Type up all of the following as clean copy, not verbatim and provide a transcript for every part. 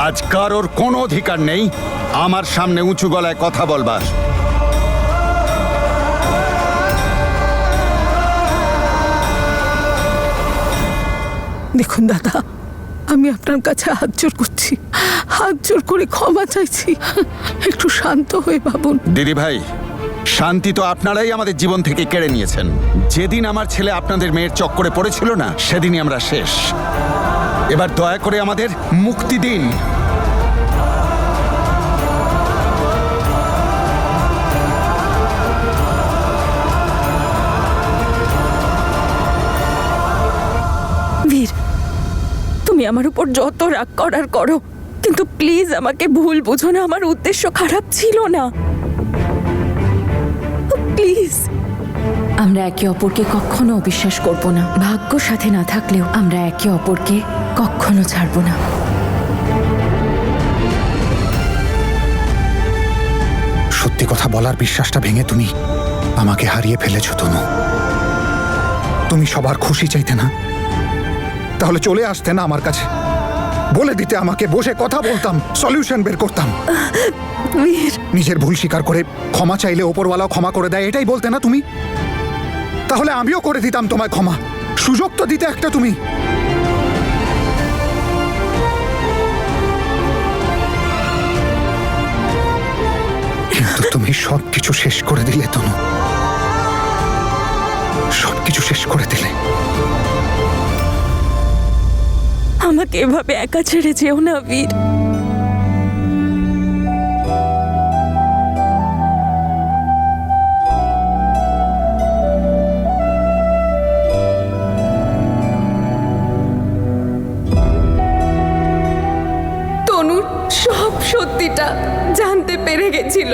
আজ কারোর কোনো অধিকার নেই আমার সামনে উঁচু গলায় কথা বলবার। দেখুন দাদা, আমি আপনার কাছে হাত জোর করছি, হাত জোর করে ক্ষমা চাইছি। একটু শান্ত হয়ে ভাবুন। দিদি ভাই, শান্তি তো আপনারাই আমাদের জীবন থেকে কেড়ে নিয়েছেন। যেদিন আমার ছেলে আপনাদের মেয়ের চক্করে পড়েছিল না, সেদিনই আমরা শেষ। এবার দয়া করে আমাদের মুক্তি দিন। বীর, তুমি আমার উপর যত রাগ করার করো, কিন্তু প্লিজ আমাকে ভুল বুঝো না। আমার উদ্দেশ্য খারাপ ছিল না, প্লিজ। আমরা একে অপরকে কখনো অবিশ্বাস করব না। ভাগ্য সাথে না থাকলেও আমরা একে অপরকে কখনো ছাড়ব না। সত্যি কথা বলার বিশ্বাসটা ভেঙে তুমি আমাকে হারিয়ে ফেলেছ তনু। তুমি সবার খুশি চাইতে না, তাহলে চলে আসতে না আমার কাছে, বলে দিতে আমাকে, বসে কথা বলতাম, সলিউশন বের করতাম। বীর, নিজের ভুল স্বীকার করে ক্ষমা চাইলে ওপরওয়ালা ক্ষমা করে দেয়, এটাই বলতে না তুমি? তাহলে আমিও করে দিতাম তোমায় ক্ষমা। সুযোগ তো দিতে একটা তুমি। কিন্তু তুমি সবকিছু শেষ করে দিলে তনু, সবকিছু শেষ করে দিলে। আমাকে এভাবে একা ছেড়ে যেও না বীর। তনুর সব সত্যিটা জানতে পেরে গেছিল।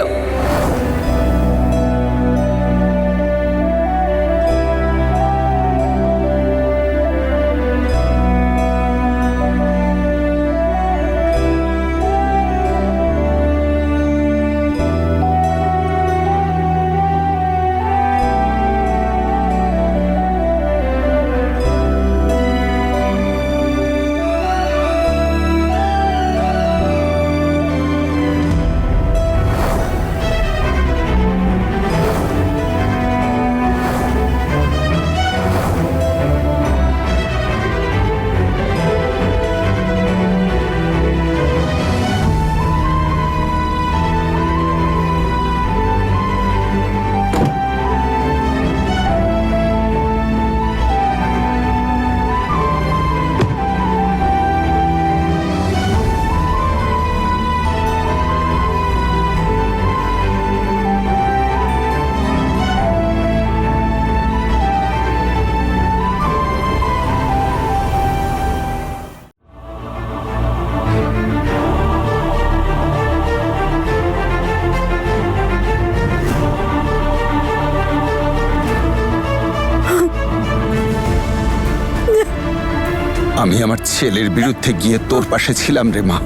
আমি আমার ছেলের বিরুদ্ধে গিয়ে তোর পাশে ছিলাম রে মা।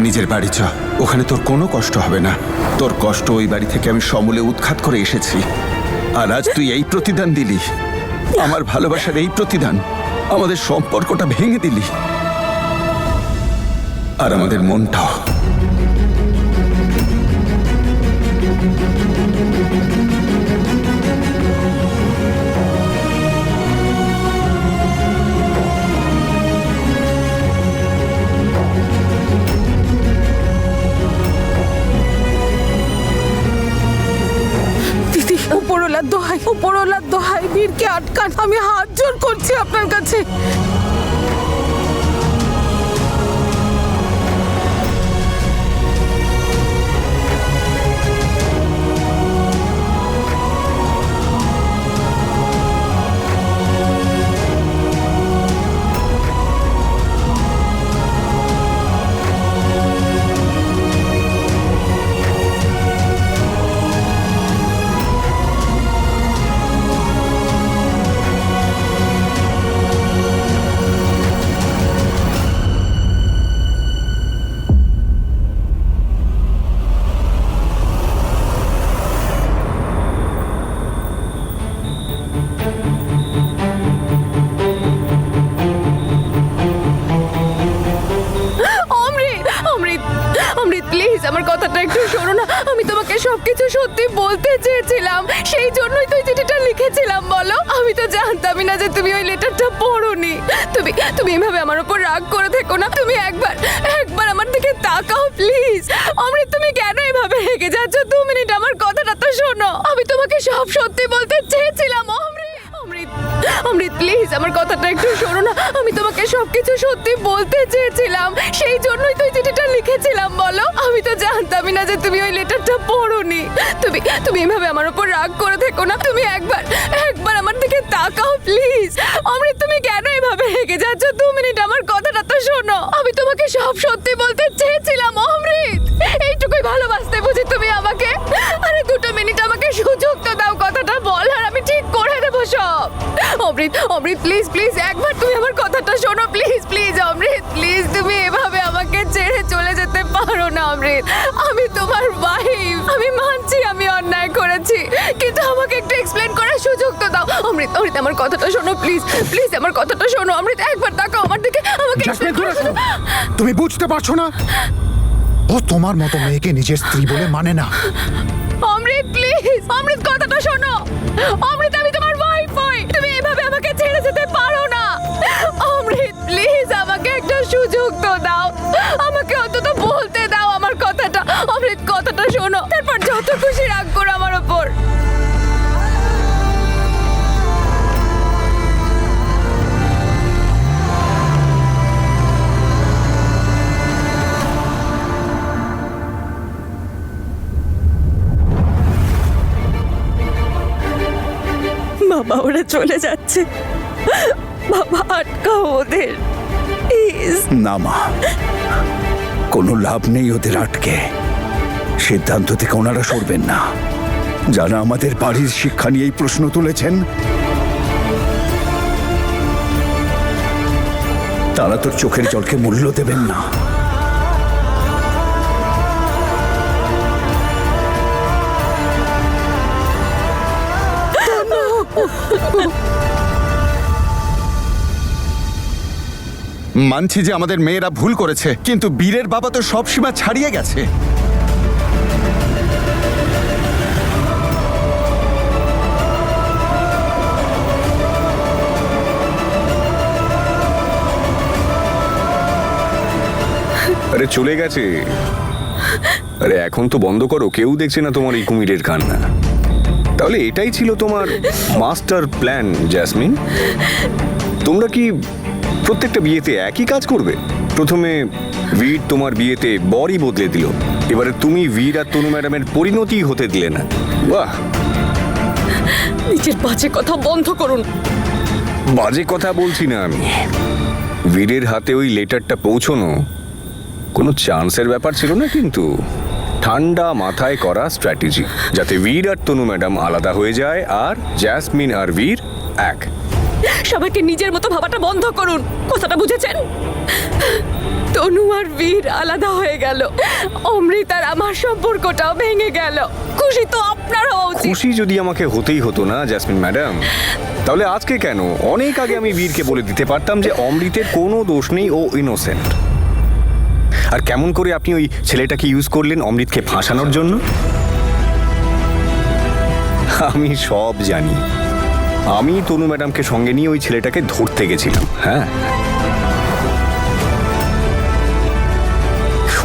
নিজের বাড়ি চ, ওখানে তোর কোনো কষ্ট হবে না। তোর কষ্ট ওই বাড়ি থেকে আমি সমূলে উৎখাত করে এসেছি। আর আজ তুই এই প্রতিদান দিলি, আমার ভালোবাসার এই প্রতিদান। আমাদের সম্পর্কটা ভেঙে দিলি, আর আমাদের মনটাও। দিদি, উপরওয়ালার দোহাই, উপরওয়ালার দোহাই, বীরকে আটকান। আমি হাত জোর করছি আপনার কাছে। শোনো না, আমি তোমাকে সবকিছু সত্যি বলতে চেয়েছিলাম, সেই জন্যই তো এই চিঠিটা লিখেছিলাম। বলো, আমি তো জানতামই না যে তুমি ওই লেটারটা পড়োনি। তুমি এভাবে আমার উপর রাগ করে থেকো না। তুমি একবার আমার দিকে তাকাও প্লিজ। অমৃত, তুমি কেন এভাবে রেগে যাচ্ছ? 2 মিনিট আমার কথাটা তো শোনো। আমি তোমাকে সব সত্যি বলতে চেয়েছিলাম। অমৃত প্লিজ আমার কথাটা একটু শোনো না। আমি তোমাকে সবকিছু সত্যি বলতে চেয়েছিলাম, সেই জন্যই তো এই চিঠিটা লিখেছিলাম। বলো, আমি তো জানতামই না যে তুমি ওই লেটারটা পড়োনি। তুমি এভাবে আমার উপর রাগ করে থেকো না। তুমি একবার আমার দিকে তাকাও প্লিজ। অমৃত, তুমি কেন এভাবে রেগে যাচ্ছ? 2 মিনিট আমার কথাটা তো শোনো। আমি তোমাকে সব সত্যি বলতে চেয়েছিলাম। অমৃত, এইটুকুই ভালোবাসতে বুঝি তুমি আমাকে? আরে 2 মিনিট আমাকে সুযোগ তো দাও কথাটা বলার, আমি ঠিক করে দেবো সব। অমৃত প্লিজ একবার তুমি আমার কথাটা শোনো প্লিজ। অমৃত প্লিজ, তুমি এভাবে আমাকে ছেড়ে চলে যেতে পারো না। অমৃত, আমি তোমার ওয়াইফ, আমি মানছি আমি অন্যায় করেছি, কিন্তু আমাকে একটু এক্সপ্লেন করার সুযোগ তো দাও। অমৃত আমার কথাটা শোনো প্লিজ আমার কথাটা শোনো। অমৃত, একবার তাকাও আমার দিকে, আমাকে explain করার সুযোগ- তুমি বুঝতে পারছো না? ও তোমার মতো মেয়েকে নিজের স্ত্রী বলে মানে না। অমৃত প্লিজ, অমৃত কথাটা শোনো। অমৃত, আমি তোমার ওয়াইফ হই, তুমি এভাবে আমাকে ছেড়ে যেতে পারো না। অমৃত প্লিজ, আমাকে একটা সুযোগ তো দাও, আমাকে অন্তত বলতে দাও আমার কথাটা। অমৃত কথাটা শোনো, তারপর যত খুশি রাগ করো আমার ওপর। বাবা, ওরা চলে যাচ্ছে। বাবা, আটকাও ওদের প্লিজ। না মা, কোনো লাভ নেই ওদের আটকে। সিদ্ধান্ত থেকে ওনারা সরবেন না। যারা আমাদের বাড়ির শিক্ষা নিয়েই প্রশ্ন তুলেছেন, তারা তোর চোখের জলকে মূল্য দেবেন না। মানছি যে আমাদের মেয়েরা ভুল করেছে, কিন্তু বীরের বাবা তো সব সীমা ছাড়িয়ে গেছে। আরে চলে গেছে। আরে এখন তো বন্ধ করো, কেউ দেখছে না তোমার এই কুমিরের কান্না। তাহলে এটাই ছিল তোমার মাস্টার প্ল্যান জ্যাসমিন? তোমরা কি প্রত্যেকটা বিয়েতে একই কাজ করবে? প্রথমে বীর তোমার বিয়েতে বরই বদলে দিল, এবারে তুমি বীর আর তনু ম্যাডামের পরিণতি হতে দিলে না। বাহ, নিজের বাজে কথা বন্ধ করুন। বাজে কথা বলছি না আমি। বীরের হাতে ওই লেটারটা পৌঁছনো কোনো চান্সের ব্যাপার ছিল না, কিন্তু ঠান্ডা মাথায় করা স্ট্র্যাটেজি, যাতে বীর আর তনু ম্যাডাম আলাদা হয়ে যায় আর জ্যাসমিন আর বীর এক। সবাইকে নিজের মতো ভাবাটা বন্ধ করুন, কথাটা বুঝেছেন? তনু আর বীর আলাদা হয়ে গেল, অমৃত আর আমার সম্পর্কটাও ভেঙে গেল। খুশি তো আপনার হওয়া উচিত। খুশি যদি আমাকে হতেই হতো না জ্যাসমিন ম্যাডাম, তাহলে আজকে কেন? অনেক আগে আমি বীরকে বলে দিতে পারতাম যে অমৃতের কোনো দোষ নেই, ও ইনোসেন্ট। আর কেমন করে আপনি ওই ছেলেটাকে ইউজ করলেন অমৃতকে ফাঁসানোর জন্য? আমি সব জানি। আমি তনু ম্যাডামকে সঙ্গে নিয়ে ওই ছেলেটাকে ধরতে গেছিলাম। হ্যাঁ,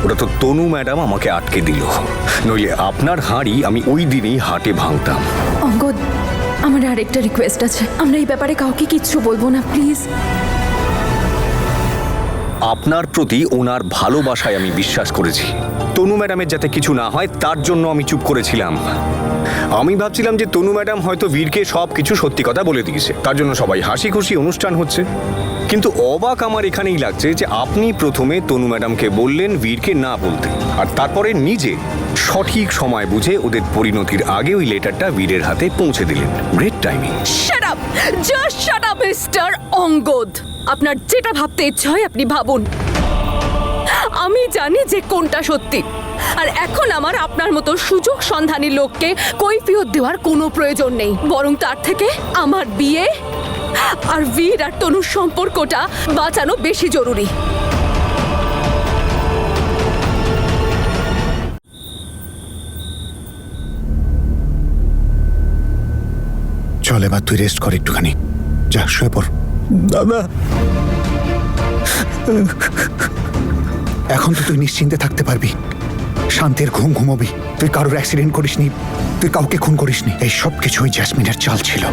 ওটা তো তনু ম্যাডাম আমাকে আটকে দিল, নইলে আপনার হাঁড়ি আমি ওই দিনেই হাটে ভাঙতাম। অঙ্গদ, আমার আরেকটা রিকোয়েস্ট আছে, আমরা এই ব্যাপারে কাউকে কিচ্ছু বলবো না প্লিজ। আপনার প্রতি ওনার ভালোবাসায় আমি বিশ্বাস করেছি। তনু ম্যাডামের যাতে কিছু না হয় তার জন্য আমি চুপ করেছিলাম। আমি ভাবছিলাম যে তনু ম্যাডাম হয়তো বীরকে সব কিছু সত্যি কথা বলে দিয়েছে, তার জন্য সবাই হাসি খুশি অনুষ্ঠান হচ্ছে। কিন্তু অবাক আমার এখানেই লাগছে যে আপনি প্রথমে তনু ম্যাডামকে বললেন বীরকে না বলতে, আর তারপরে নিজে সঠিক সময় বুঝে ওদের পরিণতির আগে ওই লেটারটা বীরের হাতে পৌঁছে দিলেন। Great timing. Shut up, just shut up mister Angad. আপনার যেটা ভাবতে ইচ্ছা হয় আপনি ভাবুন। আমি জানি যে কোনটা সত্যি, আর এখন আমার আপনার মতো সুযোগ সন্ধানী লোককে কৈফিয়ত দেওয়ার কোনো প্রয়োজন নেই। বরং তার থেকে আমার বিয়ে আর বীর আর তনুর সম্পর্কটা বাঁচানো বেশি জরুরি। চল এবার তুই রেস্ট কর একটুখানি, যা শুয়ে পড়। দাদা, এখন তো তুই নিশ্চিন্তে থাকতে পারবি, শান্তির ঘুম ঘুমোবি। তুই কারোর অ্যাক্সিডেন্ট করিসনি, তুই কাউকে খুন করিসনি। এই সব কিছুই জ্যাসমিনের চাল ছিল।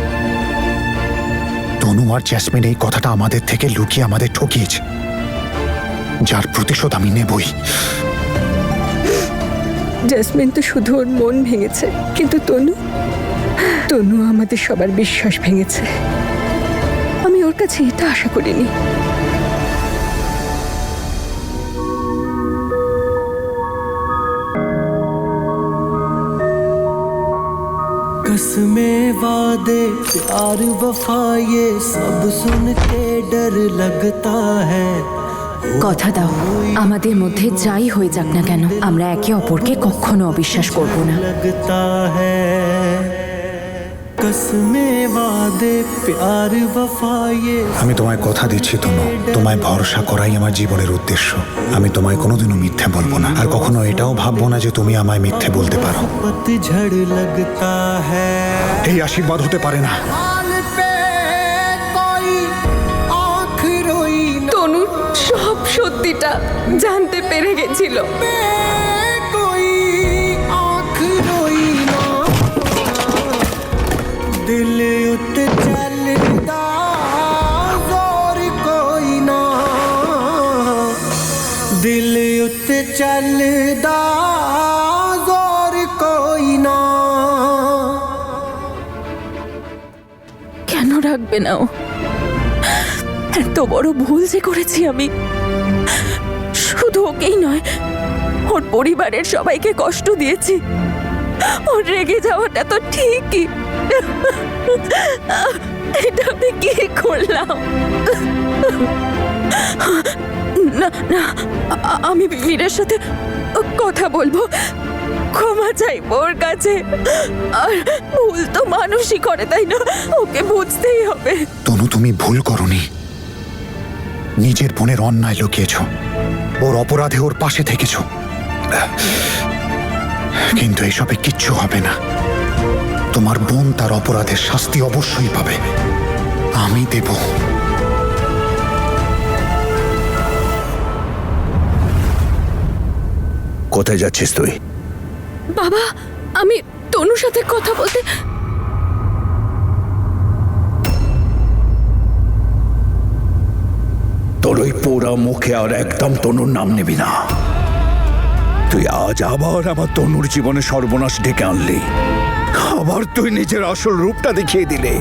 তনু আর জ্যাসমিন এই কথাটা আমাদের থেকে লুকিয়ে আমাদের ঠকিয়েছে, যার প্রতিশোধ আমি নেবই। জেসমিন তো শুধু ওর মন ভেঙেছে, কিন্তু তনু আমাদের সবার বিশ্বাস ভেঙেছে। আমি ওর কাছে এটা আশা করিনি। कसमें वादे प्यार वफा ये सब सुन के डर लगता है। কথা দাও, আমাদের মধ্যে যাই হয়ে যাক না কেন, আমরা একে অপরকে কখনো অবিশ্বাস করব না। लगता है कसमें वादे प्यार वफा ये আমি তোমায় কথা দিচ্ছি তনু, তোমায় ভরসা করাই আমার জীবনের উদ্দেশ্য। আমি তোমায় কোনোদিনও মিথ্যে বলবো না, আর কখনো এটাও ভাববো না যে তুমি আমায় মিথ্যে বলতে পারো। पतझड़ लगता है। এই আশীর্বাদ হতে পারে না। हाल पे कोई आँख रोई ना, তনু সব সত্যিটা জানতে পেরে গেছিল। कोई आँख रोई ना, दिल उत्ते चलदा जोर कोई ना, दिल उत्ते चलदा जोर कोई ना। কেন রাখবে না ও? এত বড় ভুল যে করেছি আমি, শুধু ওকেই নয়, ওর পরিবারের সবাইকে কষ্ট দিয়েছি। ওর রেগে যাওয়াটা তো ঠিকই, এটা আমি কি করলাম? না না, আমি বীরের সাথে কথা বলবো, ক্ষমা চাইবো ওর কাছে। আর ভুল তো মানুষই করে, তাই না? ওকে বুঝতেই হবে। তনু, তুমি ভুল করনি। নিজের বোনের অন্যায় লুকিয়েছ, ওর অপরাধে ওর পাশে থেকেছ, কিন্তু এসবে কিচ্ছু হবে না। তোমার বোন তার অপরাধের শাস্তি অবশ্যই পাবে, আমি দেব। কোথায় যাচ্ছিস তুই? বাবা, আমি তনুর সাথে কথা বলতে। তোর ওই পোড়া মুখে আর একদম তনুর নাম নিবি না। তুই আজ আবার আমার তনুর জীবনে সর্বনাশ ডেকে আনলি, আবার তুই নিজের আসল রূপটা দেখিয়ে দিলে।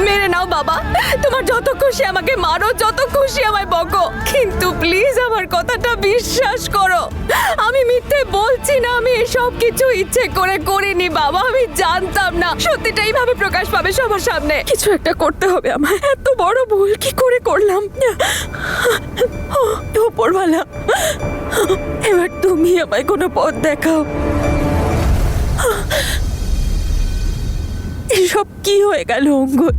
মেরে নাও বাবা, তোমার যত খুশি আমাকে মারো, যত খুশি আমায় বকো, কিন্তু প্লিজ আমার কথাটা বিশ্বাস করো। আমি মিথ্যে বলছি না, আমি এসব কিছু ইচ্ছে করে করিনি বাবা। আমি জানতাম না সত্যিটা এইভাবে প্রকাশ পাবে সবার সামনে। কিছু একটা করতে হবে আমার, এত বড় ভুল কি করে করলাম? ওপরওয়ালা, এবার তুমি আমায় কোনো পথ দেখাও। এসব কি হয়ে গেল অঙ্গদ?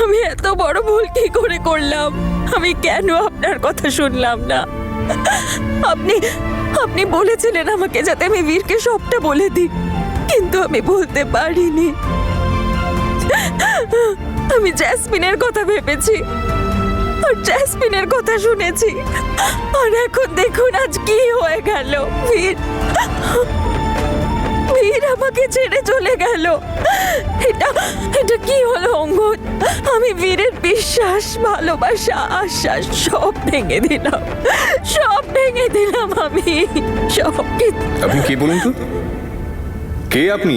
আমি এত বড় ভুল কি করে করলাম? আমি কেন আপনার কথা শুনলাম না? আপনি বলেছিলেন আমাকে যাতে আমি বীরকে সবটা বলে দিই, কিন্তু আমি বলতে পারিনি। আমি জ্যাসমিনের কথা ভেবেছি আর জ্যাসমিনের কথা শুনেছি, আর এখন দেখুন আজ কি হয়ে গেল। বীর আমাকে ছেড়ে চলে গেল। এটা কি হলো অঙ্গদ? আমি বীরের বিশ্বাস, ভালোবাসা, আশ্বাস সব ভেঙে দিলাম, সব ভেঙে দিলাম আমি, সব কিছু। আপনি কে বলুন তো? কে আপনি?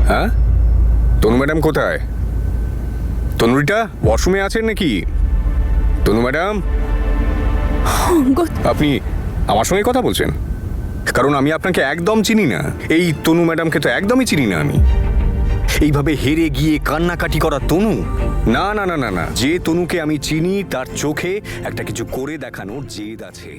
হ্যাঁ, তনু ম্যাডাম কোথায়? তনুরিটা ওয়াশরুমে আছেন নাকি? তনু ম্যাডাম, অঙ্গদ, আপনি আমার সঙ্গে কথা বলছেন? কারণ আমি আপনাকে একদম চিনি না। এই তনু ম্যাডামকে তো একদমই চিনি না আমি। এইভাবে হেরে গিয়ে কান্নাকাটি করা তনু? না না না না না, যে তনুকে আমি চিনি তার চোখে একটা কিছু করে দেখানোর জেদ আছে।